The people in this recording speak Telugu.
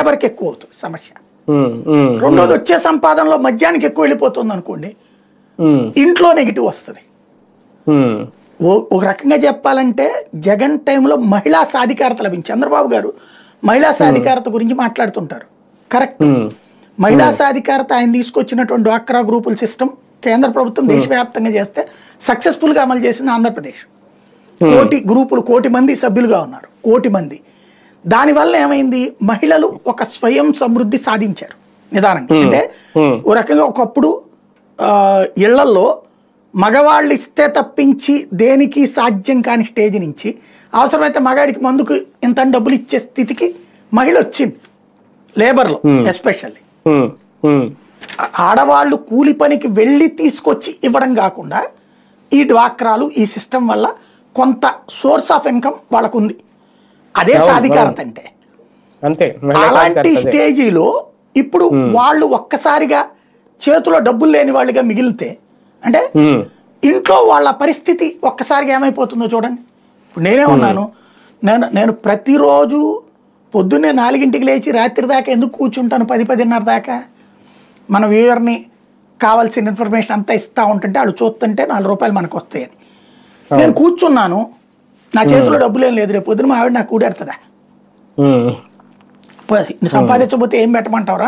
లేబర్కి ఎక్కువ అవుతుంది సమస్య. రెండోది వచ్చే సంపాదనలో మద్యానికి ఎక్కువ వెళ్ళిపోతుంది అనుకోండి, ఇంట్లో నెగిటివ్ వస్తుంది. ఒక రకంగా చెప్పాలంటే జగన్ టైంలో మహిళా సాధికారత లభించింది. చంద్రబాబు గారు మహిళా సాధికారత గురించి మాట్లాడుతుంటారు, కరెక్ట్. మహిళా సాధికారత ఆయన తీసుకొచ్చినటువంటి డ్వాక్రా గ్రూపుల సిస్టమ్ కేంద్ర ప్రభుత్వం దేశవ్యాప్తంగా చేస్తే సక్సెస్ఫుల్గా అమలు చేసింది ఆంధ్రప్రదేశ్. కోటి గ్రూపులు, 1 కోటి మంది సభ్యులుగా ఉన్నారు, 1 కోటి మంది. దానివల్ల ఏమైంది, మహిళలు ఒక స్వయం సమృద్ధి సాధించారు నిదానంగా. అంటే ఓ రకంగా ఒకప్పుడు ఇళ్లలో మగవాళ్ళు ఇస్తే తప్పించి దేనికి సాధ్యం కాని స్టేజ్ నుంచి అవసరమైతే మగాడికి మందుకు ఇంత డబ్బులు ఇచ్చే స్థితికి మహిళ వచ్చింది. లేబర్లో ఎస్పెషల్లీ ఆడవాళ్ళు కూలి పనికి వెళ్ళి తీసుకొచ్చి ఇవ్వడం కాకుండా ఈ డ్వాక్రాలు ఈ సిస్టమ్ వల్ల కొంత సోర్స్ ఆఫ్ ఇన్కమ్ వాళ్ళకు ఉంది. అదే సాధికారత అంటే. అలాంటి స్టేజీలో ఇప్పుడు వాళ్ళు ఒక్కసారిగా చేతిలో డబ్బులు లేని వాళ్ళుగా మిగిలితే అంటే ఇంట్లో వాళ్ళ పరిస్థితి ఒక్కసారిగా ఏమైపోతుందో చూడండి. ఇప్పుడు నేనే ఉన్నాను, నేను ప్రతిరోజు పొద్దున్నే 4ంటికి లేచి రాత్రి దాకా ఎందుకు కూర్చుంటాను 10-10:30 దాకా. మన వ్యూవర్ని కావాల్సిన ఇన్ఫర్మేషన్ అంతా ఇస్తూ ఉంటుంటే వాళ్ళు చూస్తుంటే 4 రూపాయలు మనకు వస్తాయని నేను కూర్చున్నాను. నా చేతిలో డబ్బులు ఏం లేదు, రేపు పొద్దున మా ఆవిడ నాకు కూడెడుతుందా, సంపాదించకపోతే ఏం పెట్టమంటావురా?